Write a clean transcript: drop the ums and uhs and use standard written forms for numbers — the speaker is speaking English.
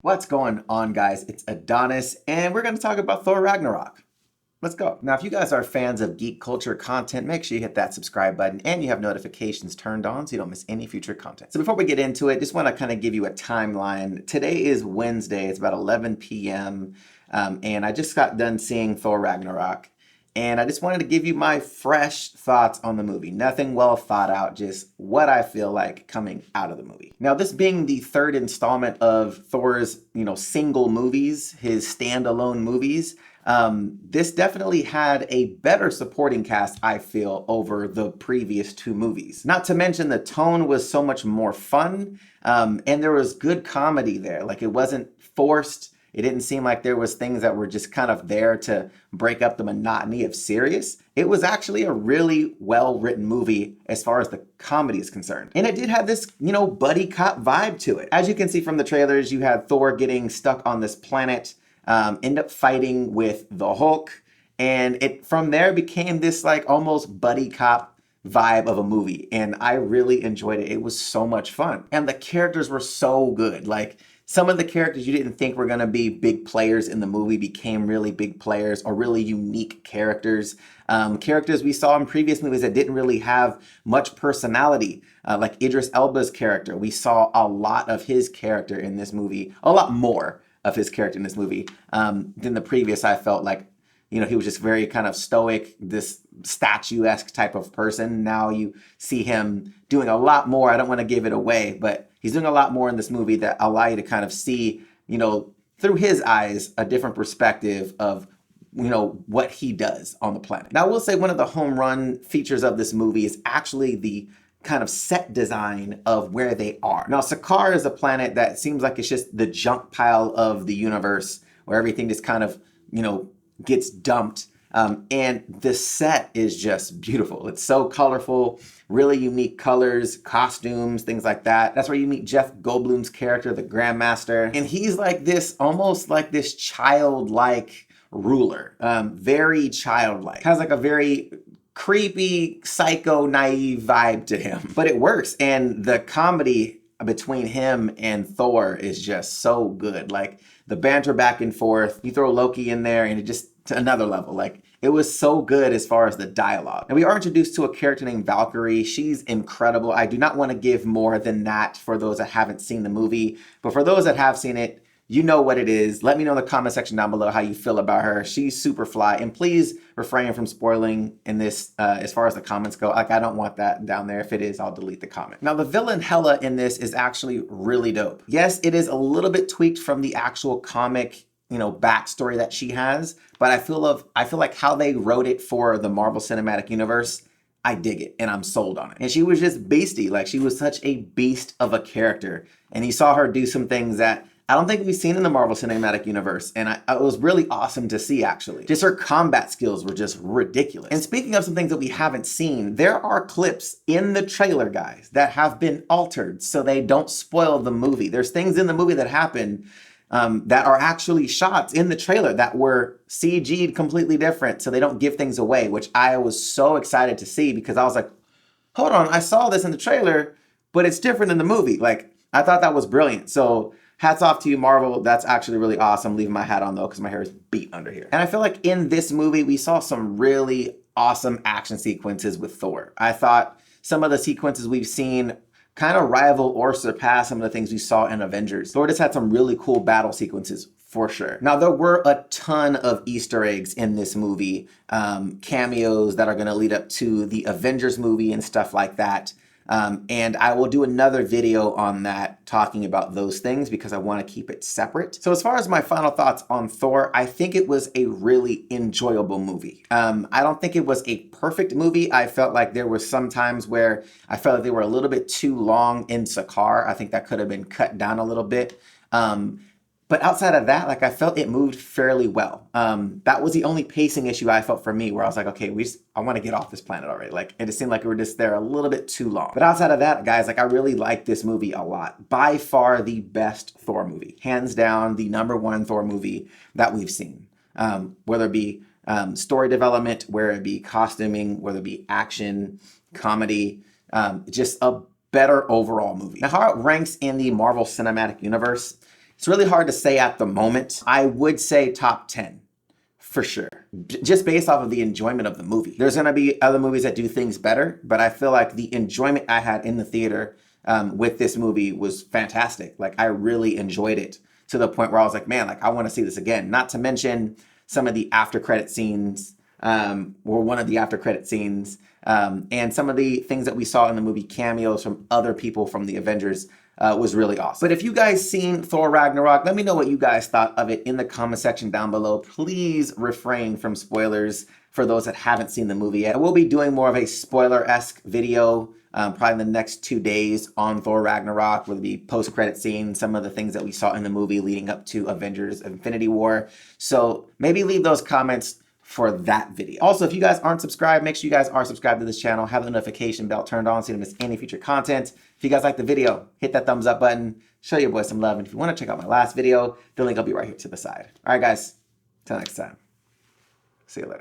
What's going on, guys? It's Adonis, and we're going to talk about Thor Ragnarok. Let's go. Now, if you guys are fans of geek culture content, make sure you hit that subscribe button and you have notifications turned on so you don't miss any future content. So before we get into it, just want to kind of give you a timeline. Today is Wednesday. It's about 11 p.m. And I just got done seeing Thor Ragnarok. And I just wanted to give you my fresh thoughts on the movie. Nothing well thought out, just what I feel like coming out of the movie. Now, this being the third installment of Thor's, single movies, his standalone movies, this definitely had a better supporting cast, I feel, over the previous two movies. Not to mention the tone was so much more fun, and there was good comedy there. Like, it wasn't forced. It didn't seem like there was things that were just kind of there to break up the monotony of serious. It was actually a really well-written movie as far as the comedy is concerned. And it did have this, buddy cop vibe to it. As you can see from the trailers, you had Thor getting stuck on this planet, end up fighting with the Hulk, and it from there became this like almost buddy cop vibe of a movie. And I really enjoyed it. It was so much fun. And the characters were so good. Like, some of the characters you didn't think were going to be big players in the movie became really big players or really unique characters. Characters we saw in previous movies that didn't really have much personality, like Idris Elba's character. We saw a lot of his character in this movie, a lot more of his character in this movie than the previous. I felt like, he was just very kind of stoic, this statuesque type of person. Now you see him doing a lot more. I don't want to give it away, but he's doing a lot more in this movie that allow you to kind of see, through his eyes, a different perspective of, what he does on the planet. Now, I will say one of the home run features of this movie is actually the kind of set design of where they are. Now, Sakaar is a planet that seems like it's just the junk pile of the universe where everything just kind of, gets dumped. And the set is just beautiful. It's so colorful, really unique colors, costumes, things like that. That's where you meet Jeff Goldblum's character, the Grandmaster. And he's like this, almost like this childlike ruler, very childlike. Has like a very creepy, psycho, naive vibe to him. But it works. And the comedy between him and Thor is just so good. Like, the banter back and forth, you throw Loki in there and it just to another level. Like, it was so good as far as the dialogue. And we are introduced to a character named Valkyrie. She's incredible. I do not want to give more than that for those that haven't seen the movie, but for those that have seen it, you know what it is. Let me know in the comment section down below how you feel about her. She's super fly. And please refrain from spoiling in this as far as the comments go. Like, I don't want that down there. If it is, I'll delete the comment. Now, the villain Hela in this is actually really dope. Yes, it is a little bit tweaked from the actual comic, backstory that she has. But I feel like how they wrote it for the Marvel Cinematic Universe, I dig it and I'm sold on it. And she was just beastie. Like, she was such a beast of a character. And you saw her do some things that I don't think we've seen in the Marvel Cinematic Universe. And it was really awesome to see, actually. Just her combat skills were just ridiculous. And speaking of some things that we haven't seen, there are clips in the trailer, guys, that have been altered so they don't spoil the movie. There's things in the movie that happen that are actually shots in the trailer that were CG'd completely different so they don't give things away, which I was so excited to see because I was like, hold on, I saw this in the trailer, but it's different in the movie. Like, I thought that was brilliant. So hats off to you, Marvel. That's actually really awesome. Leaving my hat on, though, because my hair is beat under here. And I feel like in this movie, we saw some really awesome action sequences with Thor. I thought some of the sequences we've seen kind of rival or surpass some of the things we saw in Avengers. Thor just had some really cool battle sequences for sure. Now, there were a ton of Easter eggs in this movie, cameos that are going to lead up to the Avengers movie and stuff like that. And I will do another video on that talking about those things because I want to keep it separate. So as far as my final thoughts on Thor, I think it was a really enjoyable movie. I don't think it was a perfect movie. I felt like there were some times where I felt like they were a little bit too long in Sakaar. I think that could have been cut down a little bit. But outside of that, like, I felt it moved fairly well. That was the only pacing issue I felt for me where I was like, okay, I want to get off this planet already. Like, it just seemed like we were just there a little bit too long. But outside of that, guys, like, I really like this movie a lot. By far the best Thor movie. Hands down, the #1 Thor movie that we've seen. Whether it be story development, whether it be costuming, whether it be action, comedy, just a better overall movie. Now, how it ranks in the Marvel Cinematic Universe, It's really hard to say at the moment. I would say top 10 for sure, just based off of the enjoyment of the movie. There's going to be other movies that do things better, but I feel like the enjoyment I had in the theater with this movie was fantastic. Like, I really enjoyed it to the point where I was like, man, like, I want to see this again. Not to mention some of the after credit scenes, or one of the after credit scenes, and some of the things that we saw in the movie, cameos from other people from the Avengers, was really awesome. But if you guys seen Thor Ragnarok, let me know what you guys thought of it in the comment section down below. Please refrain from spoilers for those that haven't seen the movie yet. We'll be doing more of a spoiler-esque video probably in the next 2 days on Thor Ragnarok. Will be post-credit scenes, some of the things that we saw in the movie leading up to Avengers Infinity War. So maybe leave those comments for that video. Also, if you guys aren't subscribed, make sure you guys are subscribed to this channel, have the notification bell turned on so you don't miss any future content. If you guys like the video, hit that thumbs up button, show your boy some love, and if you want to check out my last video, the link will be right here to the side. All right, guys, till next time. See you later.